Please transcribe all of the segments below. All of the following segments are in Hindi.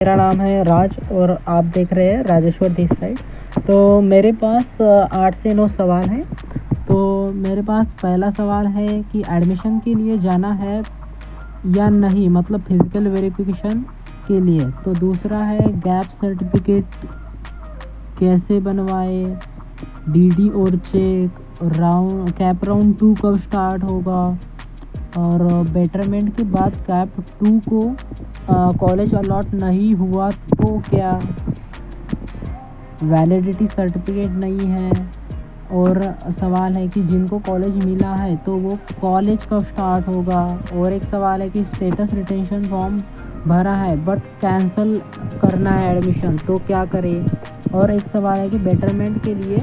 मेरा नाम है राज और आप देख रहे हैं राजेश्वर दिस साइड। तो मेरे पास 8 से 9 सवाल हैं। तो मेरे पास पहला सवाल है कि एडमिशन के लिए जाना है या नहीं, मतलब फिज़िकल वेरिफिकेशन के लिए। तो दूसरा है गैप सर्टिफिकेट कैसे बनवाए, डीडी और चेक, कैप राउंड 2 कब स्टार्ट होगा, और बेटरमेंट के बाद कैप 2 को कॉलेज अलॉट नहीं हुआ तो क्या, वैलिडिटी सर्टिफिकेट नहीं है। और सवाल है कि जिनको कॉलेज मिला है तो वो कॉलेज कब स्टार्ट होगा। और एक सवाल है कि स्टेटस रिटेंशन फॉर्म भरा है बट कैंसिल करना है एडमिशन, तो क्या करें। और एक सवाल है कि बेटरमेंट के लिए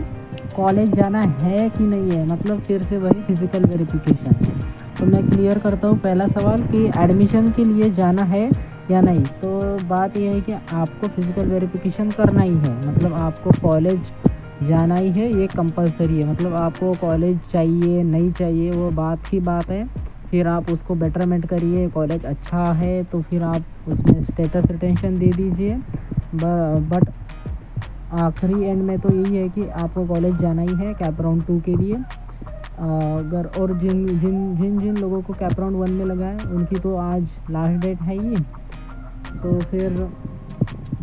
कॉलेज जाना है कि नहीं है, मतलब फिर से वही फिज़िकल वेरिफिकेशन। तो मैं क्लियर करता हूँ पहला सवाल कि एडमिशन के लिए जाना है या नहीं। तो बात यह है कि आपको फिज़िकल वेरिफिकेशन करना ही है, मतलब आपको कॉलेज जाना ही है, ये कंपलसरी है। मतलब आपको कॉलेज चाहिए नहीं चाहिए वो बात की बात है। फिर आप उसको बेटरमेंट करिए, कॉलेज अच्छा है तो फिर आप उसमें स्टेटस रिटेंशन दे दीजिए। बट आखिरी एंड में तो यही है कि आपको कॉलेज जाना ही है कैप राउंड 2 के लिए। अगर और जिन जिन जिन जिन लोगों को कैप राउंड 1 में लगा है उनकी तो आज लास्ट डेट है ये।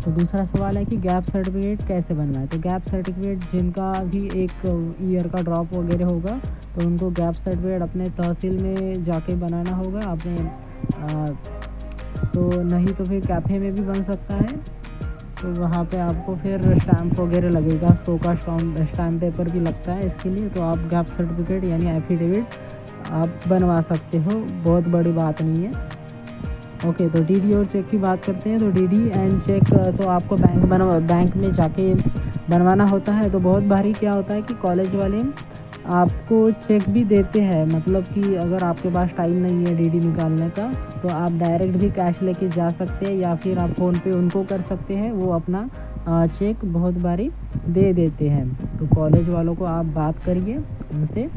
तो दूसरा सवाल है कि गैप सर्टिफिकेट कैसे बनना है। तो गैप सर्टिफिकेट जिनका भी एक ईयर का ड्रॉप वगैरह होगा तो उनको गैप सर्टिफिकेट अपने तहसील में जाके बनाना होगा अपने, तो नहीं तो फिर कैफ़े में भी बन सकता है। तो वहाँ पे आपको फिर स्टैम्प वगैरह लगेगा, 100 का स्टैम्प पेपर भी लगता है इसके लिए। तो आप गैप सर्टिफिकेट यानी एफिडेविट आप बनवा सकते हो, बहुत बड़ी बात नहीं है। ओके, तो डीडी और चेक की बात करते हैं। तो डीडी एंड चेक तो आपको बैंक में जाके बनवाना होता है। तो बहुत बारी क्या होता है कि कॉलेज वाले आपको चेक भी देते हैं, मतलब कि अगर आपके पास टाइम नहीं है डीडी निकालने का तो आप डायरेक्ट भी कैश लेके जा सकते हैं या फिर आप फ़ोन पे उनको कर सकते हैं, वो अपना चेक बहुत बारी दे देते हैं। तो कॉलेज वालों को आप बात करिए उनसे,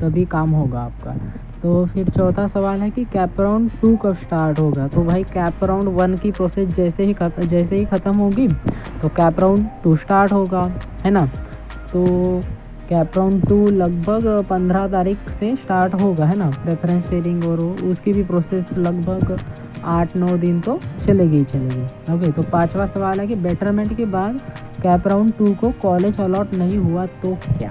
तभी काम होगा आपका। तो फिर चौथा सवाल है कि कैप राउंड 2 कब स्टार्ट होगा। तो भाई कैप राउंड 1 की प्रोसेस जैसे ही ख़त्म होगी तो कैप राउंड 2 स्टार्ट होगा, है ना। तो कैप राउंड 2 लगभग 15 तारीख से स्टार्ट होगा, है ना। प्रेफरेंस पेयरिंग और उसकी भी प्रोसेस लगभग 8-9 दिन तो चलेगी। ओके, तो पांचवा सवाल है कि बेटरमेंट के बाद कैप राउंड 2 को कॉलेज अलॉट नहीं हुआ तो क्या।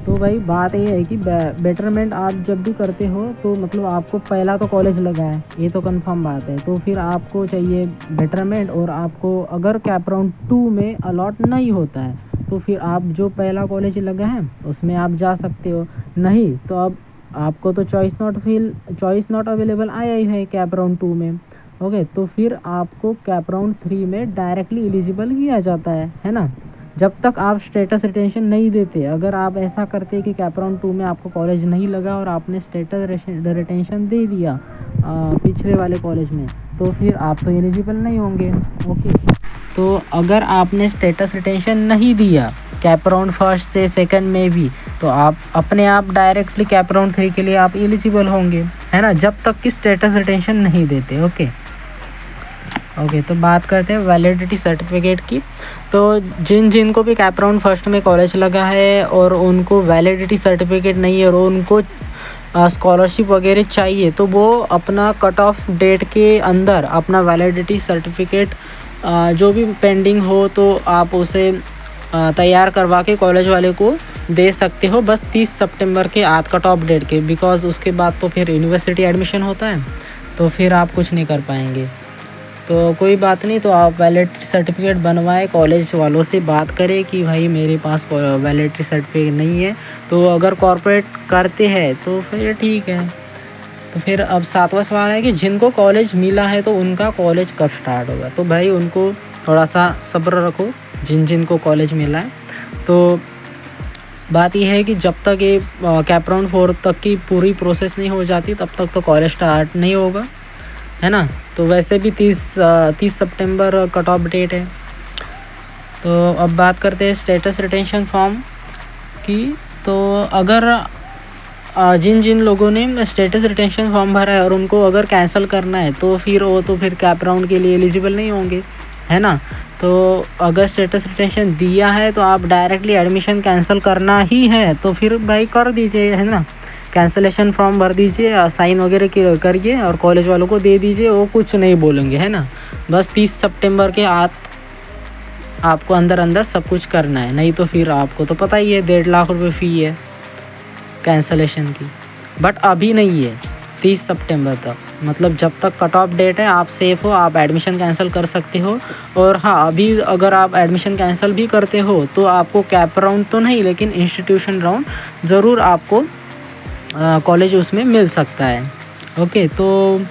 तो भाई बात ये है कि बेटरमेंट आप जब भी करते हो तो मतलब आपको पहला तो कॉलेज लगा है, ये तो कंफर्म बात है। तो फिर आपको चाहिए बेटरमेंट, और आपको अगर कैप राउंड 2 में अलॉट नहीं होता है तो फिर आप जो पहला कॉलेज लगा है उसमें आप जा सकते हो। नहीं तो अब आपको तो चॉइस नॉट अवेलेबल आया ही है कैप राउंड 2 में। ओके, तो फिर आपको कैप राउंड 3 में डायरेक्टली एलिजिबल किया जाता है ना, जब तक आप स्टेटस रिटेंशन नहीं देते। अगर आप ऐसा करते कि कैप राउंड 2 में आपको कॉलेज नहीं लगा और आपने स्टेटस रिटेंशन दे दिया पिछले वाले कॉलेज में, तो फिर आप तो एलिजिबल नहीं होंगे। ओके, तो अगर आपने स्टेटस रिटेंशन नहीं दिया कैप राउंड 1 से 2 में भी, तो आप अपने आप डायरेक्टली कैप राउंड 3 के लिए आप एलिजिबल होंगे, है ना, जब तक कि स्टेटस रिटेंशन नहीं देते। ओके, तो बात करते हैं वैलिडिटी सर्टिफिकेट की। तो जिनको भी कैप राउंड 1 में कॉलेज लगा है और उनको वैलिडिटी सर्टिफिकेट नहीं है और उनको स्कॉलरशिप वगैरह चाहिए, तो वो अपना कट ऑफ डेट के अंदर अपना वैलिडिटी सर्टिफिकेट जो भी पेंडिंग हो तो आप उसे तैयार करवा के कॉलेज वाले को दे सकते हो, बस 30 सितंबर के आज कट ऑफ डेट के। बिकॉज़ उसके बाद तो फिर यूनिवर्सिटी एडमिशन होता है, तो फिर आप कुछ नहीं कर पाएंगे। तो कोई बात नहीं, तो आप वैलिडिटी सर्टिफिकेट बनवाएं, कॉलेज वालों से बात करें कि भाई मेरे पास वैलिडिटी सर्टिफिकेट नहीं है। तो अगर कॉर्पोरेट करते हैं तो फिर ठीक है। तो फिर अब 7वां सवाल है कि जिनको कॉलेज मिला है तो उनका कॉलेज कब स्टार्ट होगा। तो भाई उनको थोड़ा सा सब्र रखो, जिनको कॉलेज मिला है। तो बात यह है कि जब तक ये कैप राउंड 4 तक की पूरी प्रोसेस नहीं हो जाती तब तक तो कॉलेज स्टार्ट नहीं होगा, है ना। तो वैसे भी 30 सितंबर कट ऑफ डेट है। तो अब बात करते हैं स्टेटस रिटेंशन फॉर्म की। तो अगर जिन जिन लोगों ने स्टेटस रिटेंशन फॉर्म भरा है और उनको अगर कैंसिल करना है तो फिर वो तो फिर कैप राउंड के लिए एलिजिबल नहीं होंगे, है ना। तो अगर स्टेटस रिटेंशन दिया है तो आप डायरेक्टली एडमिशन कैंसिल करना ही है तो फिर भाई कर दीजिए, है ना। कैंसिलेशन फॉर्म भर दीजिए, साइन वगैरह करिए और कॉलेज वालों को दे दीजिए, वो कुछ नहीं बोलेंगे, है ना। बस 30 सितंबर के आपको अंदर सब कुछ करना है, नहीं तो फिर आपको तो पता ही है 1.5 लाख रुपये फ़ी है कैंसलेशन की। बट अभी नहीं है, 30 सितंबर तक, मतलब जब तक कट ऑफ डेट है आप सेफ़ हो, आप एडमिशन कैंसिल कर सकते हो। और हाँ, अभी अगर आप एडमिशन कैंसिल भी करते हो तो आपको कैप राउंड तो नहीं लेकिन इंस्टीट्यूशन राउंड ज़रूर आपको कॉलेज उसमें मिल सकता है। ओके, तो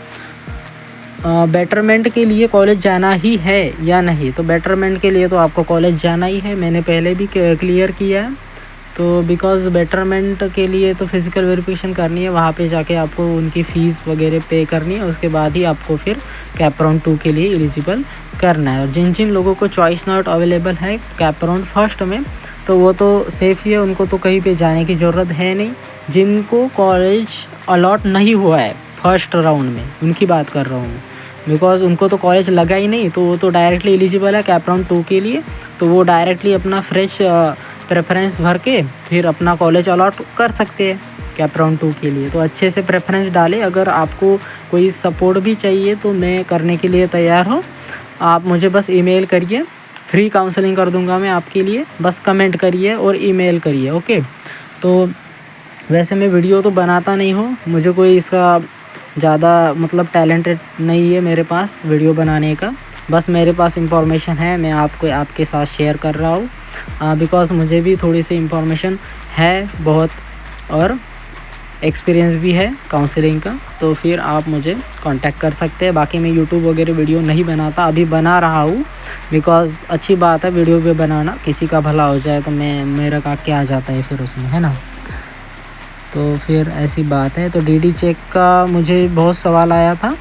बेटरमेंट के लिए कॉलेज जाना ही है या नहीं, तो बेटरमेंट के लिए तो आपको कॉलेज जाना ही है, मैंने पहले भी क्लियर किया है। तो बिकॉज़ बेटरमेंट के लिए तो फिज़िकल वेरिफिकेशन करनी है, वहाँ पे जाके आपको उनकी फ़ीस वगैरह पे करनी है, उसके बाद ही आपको फिर कैप राउंड 2 के लिए एलिजिबल करना है। और जिन जिन लोगों को चॉइस नॉट अवेलेबल है कैप राउंड फर्स्ट में, तो वो तो सेफ़ ही है, उनको तो कहीं पे जाने की ज़रूरत है नहीं। जिनको कॉलेज अलॉट नहीं हुआ है फर्स्ट राउंड में, उनकी बात कर रहा हूँ मैं, बिकॉज़ उनको तो कॉलेज लगा ही नहीं, तो वो तो डायरेक्टली एलिजिबल है कैप राउंड 2 के लिए। तो वो डायरेक्टली अपना फ्रेश प्रेफरेंस भर के फिर अपना कॉलेज अलॉट कर सकते हैं कैप राउंड 2 के लिए। तो अच्छे से प्रेफरेंस डालें। अगर आपको कोई सपोर्ट भी चाहिए तो मैं करने के लिए तैयार हूँ, आप मुझे बस ईमेल करिए, फ्री काउंसलिंग कर दूंगा मैं आपके लिए, बस कमेंट करिए और ईमेल करिए। ओके, तो वैसे मैं वीडियो तो बनाता नहीं हूँ, मुझे कोई इसका ज़्यादा मतलब टैलेंटेड नहीं है मेरे पास वीडियो बनाने का, बस मेरे पास इंफॉर्मेशन है, मैं आपके साथ शेयर कर रहा हूँ। बिकॉज़ मुझे भी थोड़ी सी इंफॉर्मेशन है बहुत, और एक्सपीरियंस भी है काउंसलिंग का, तो फिर आप मुझे कांटेक्ट कर सकते हैं। बाकी मैं यूट्यूब वगैरह वीडियो नहीं बनाता, अभी बना रहा हूँ, बिकॉज़ अच्छी बात है वीडियो पे बनाना, किसी का भला हो जाए तो मेरा का क्या आ जाता है फिर उसमें, है ना। तो फिर ऐसी बात है। तो डीडी चेक का मुझे बहुत सवाल आया था,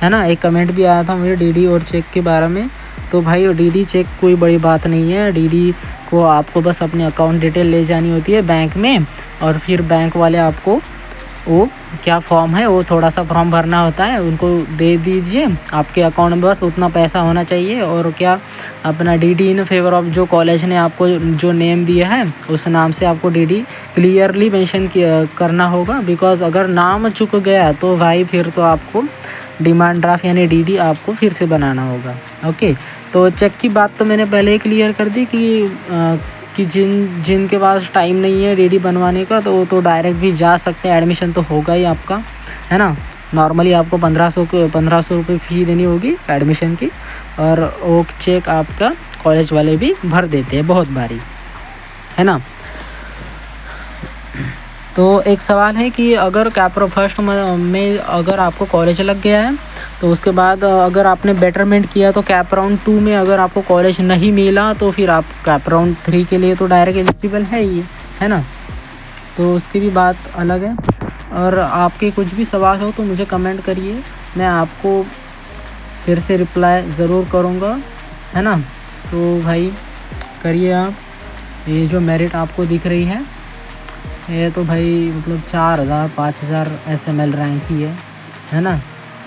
है ना, एक कमेंट भी आया था मुझे डीडी और चेक के बारे में। तो भाई डीडी चेक कोई बड़ी बात नहीं है, डीडी को आपको बस अपने अकाउंट डिटेल ले जानी होती है बैंक में, और फिर बैंक वाले आपको वो क्या फॉर्म है, वो थोड़ा सा फॉर्म भरना होता है, उनको दे दीजिए, आपके अकाउंट में बस उतना पैसा होना चाहिए। और क्या अपना डीडी इन फेवर ऑफ जो कॉलेज ने आपको जो नेम दिया है उस नाम से आपको डीडी क्लियरली मेंशन करना होगा। बिकॉज़ अगर नाम चुक गया तो भाई फिर तो आपको डिमांड ड्राफ्ट यानी डीडी आपको फिर से बनाना होगा। ओके, तो चेक की बात तो मैंने पहले ही क्लियर कर दी कि जिनके पास टाइम नहीं है डीडी बनवाने का तो वो तो डायरेक्ट भी जा सकते हैं, एडमिशन तो होगा ही आपका, है ना। नॉर्मली आपको 1500 रुपये फ़ी देनी होगी एडमिशन की, और वो चेक आपका कॉलेज वाले भी भर देते हैं बहुत बारी, है ना। तो एक सवाल है कि अगर कैप्रो फर्स्ट में अगर आपको कॉलेज लग गया है तो उसके बाद अगर आपने बेटरमेंट किया तो कैप राउंड 2 में अगर आपको कॉलेज नहीं मिला तो फिर आप कैप राउंड 3 के लिए तो डायरेक्ट एलिजिबल है ही, है ना। तो उसकी भी बात अलग है। और आपके कुछ भी सवाल हो तो मुझे कमेंट करिए, मैं आपको फिर से रिप्लाई ज़रूर करूँगा, है ना। तो भाई करिए आप, ये जो मेरिट आपको दिख रही है तो भाई मतलब 4000 5000 SML रैंक ही है ना।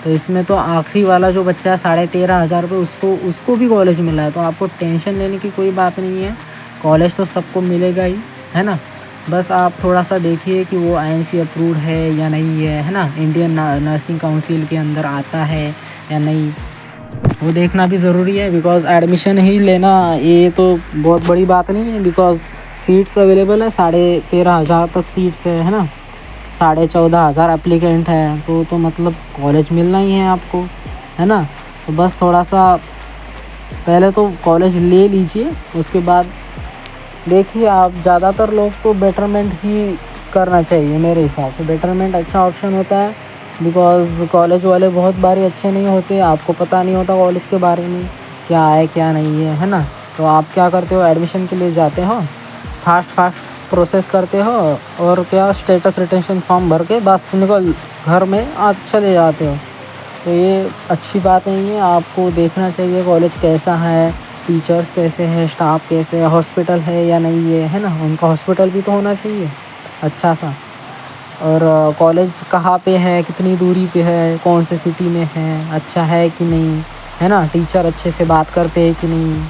तो इसमें तो आखिरी वाला जो बच्चा है 13,500 रुपये उसको भी कॉलेज मिला है, तो आपको टेंशन लेने की कोई बात नहीं है, कॉलेज तो सबको मिलेगा ही, है ना। बस आप थोड़ा सा देखिए कि वो INC अप्रूव्ड है या नहीं है ना, इंडियन नर्सिंग काउंसिल के अंदर आता है या नहीं, वो देखना भी ज़रूरी है। बिकॉज़ एडमिशन ही लेना ये तो बहुत बड़ी बात नहीं है, बिकॉज़ सीट्स अवेलेबल है, 13,500 तक सीट्स है ना, 14,500 एप्लीकेंट है, तो मतलब कॉलेज मिलना ही है आपको, है ना। तो बस थोड़ा सा पहले तो कॉलेज ले लीजिए, उसके बाद देखिए आप, ज़्यादातर लोग को बेटरमेंट ही करना चाहिए मेरे हिसाब से, बेटरमेंट अच्छा ऑप्शन होता है। बिकॉज़ कॉलेज वाले बहुत बारी अच्छे नहीं होते, आपको पता नहीं होता कॉलेज के बारे में क्या है क्या नहीं है ना। तो आप क्या करते हो, एडमिशन के लिए जाते हो, फास्ट प्रोसेस करते हो और क्या स्टेटस रिटेंशन फॉर्म भर के बस निकल घर में चले जाते हो। तो ये अच्छी बात नहीं है, आपको देखना चाहिए कॉलेज कैसा है, टीचर्स कैसे हैं, स्टाफ कैसे है, हॉस्पिटल है या नहीं है ना, उनका हॉस्पिटल भी तो होना चाहिए अच्छा सा। और कॉलेज कहाँ पे है, कितनी दूरी पे है, कौन से सिटी में है, अच्छा है कि नहीं, है ना, टीचर अच्छे से बात करते हैं कि नहीं,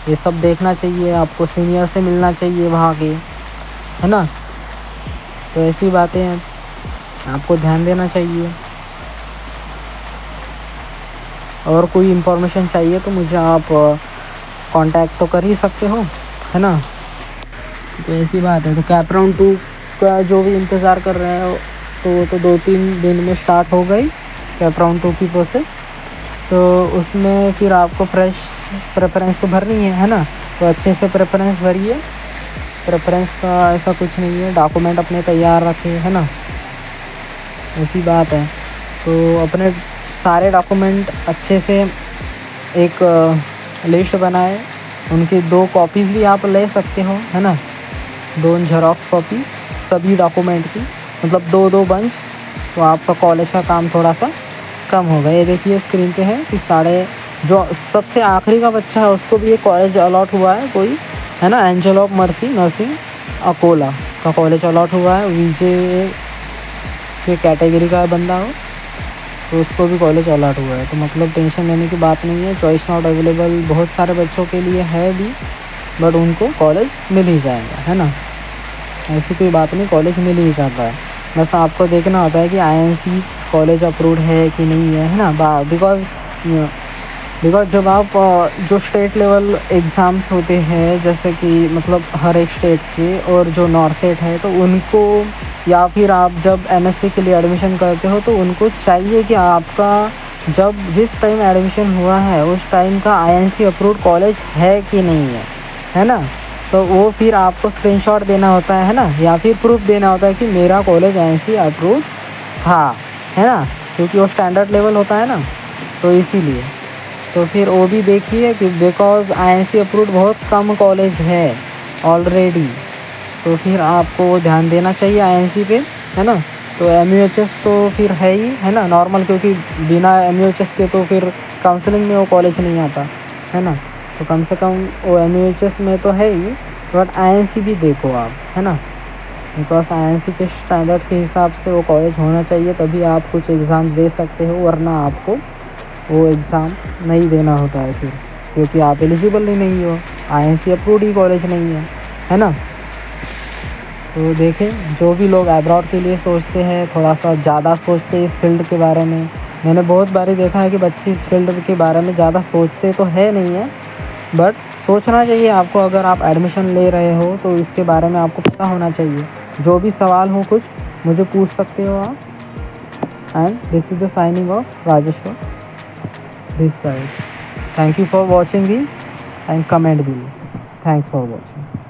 ये सब देखना चाहिए आपको। सीनियर से मिलना चाहिए वहाँ के, है ना। तो ऐसी बातें हैं, आपको ध्यान देना चाहिए। और कोई इन्फॉर्मेशन चाहिए तो मुझे आप कांटेक्ट तो कर ही सकते हो, है ना। तो ऐसी बात है। तो कैप राउंड 2 का जो भी इंतज़ार कर रहे हो तो 2-3 दिन में स्टार्ट हो गई कैप राउंड 2 की प्रोसेस। तो उसमें फिर आपको फ्रेश प्रेफरेंस तो भरनी है ना। तो अच्छे से प्रेफरेंस भरिए। प्रेफरेंस का ऐसा कुछ नहीं है, डॉक्यूमेंट अपने तैयार रखें, है ना, ऐसी बात है। तो अपने सारे डॉक्यूमेंट अच्छे से एक लिस्ट बनाए, उनकी 2 कॉपीज़ भी आप ले सकते हो, है ना, 2 ज़ेरॉक्स कॉपीज़ सभी डॉक्यूमेंट की, मतलब 2-2 बंच। तो आपका कॉलेज का काम थोड़ा सा कम होगा। ये देखिए स्क्रीन पे है कि जो सबसे आखिरी का बच्चा है उसको भी ये कॉलेज अलॉट हुआ है कोई, है ना, angel of mercy nursing Akola का कॉलेज अलॉट हुआ है। वीजे के कैटेगरी का बंदा हो तो उसको भी कॉलेज अलॉट हुआ है। तो मतलब टेंशन लेने की बात नहीं है। चॉइस नॉट अवेलेबल बहुत सारे बच्चों के लिए है भी, बट उनको कॉलेज मिल ही जाएगा, है ना, ऐसी कोई बात नहीं, कॉलेज मिल ही जाता है। बस आपको देखना होता है कि आईएनसी कॉलेज अप्रूव्ड है कि नहीं है ना। बिकॉज जब आप जो स्टेट लेवल एग्ज़ाम्स होते हैं, जैसे कि मतलब हर एक स्टेट के, और जो नॉर्सेट है तो उनको, या फिर आप जब एमएससी के लिए एडमिशन करते हो तो उनको चाहिए कि आपका जब जिस टाइम एडमिशन हुआ है उस टाइम का आईएनसी अप्रूव्ड कॉलेज है कि नहीं है ना। तो वो फिर आपको स्क्रीनशॉट देना होता है ना, या फिर प्रूफ देना होता है कि मेरा कॉलेज आईएनसी अप्रूव्ड था, है ना, क्योंकि वो स्टैंडर्ड लेवल होता है ना, तो इसीलिए। तो फिर वो भी देखिए कि बिकॉज़ आईएनसी अप्रूव्ड बहुत कम कॉलेज है ऑलरेडी, तो फिर आपको ध्यान देना चाहिए आईएनसी पे, है ना। तो एमयूएचएस तो फिर है ही, है ना, नॉर्मल, क्योंकि बिना एमयूएचएस के तो फिर काउंसलिंग में वो कॉलेज नहीं आता, है ना। तो कम से कम वो एमयूएचएस में तो है ही, बट आईएनसी भी देखो आप, है ना, बिकॉज आईएनसी के स्टैंडर्ड के हिसाब से वो कॉलेज होना चाहिए, तभी आप कुछ एग्ज़ाम दे सकते हो, वरना आपको वो एग्ज़ाम नहीं देना होता है फिर, क्योंकि आप एलिजिबल ही नहीं हो, आईएनसी अप्रूव्ड ही कॉलेज नहीं है ना। तो देखें, जो भी लोग अब्रॉड के लिए सोचते हैं, थोड़ा सा ज़्यादा सोचते हैं इस फील्ड के बारे में। मैंने बहुत बारी देखा है कि बच्चे इस फील्ड के बारे में ज़्यादा सोचते तो है नहीं है, बट सोचना चाहिए आपको। अगर आप एडमिशन ले रहे हो तो इसके बारे में आपको पता होना चाहिए। जो भी सवाल हो कुछ मुझे पूछ सकते हो आप। And this is the signing off Rajeshwar this side. Thank you for watching this and comment below. Thanks for watching.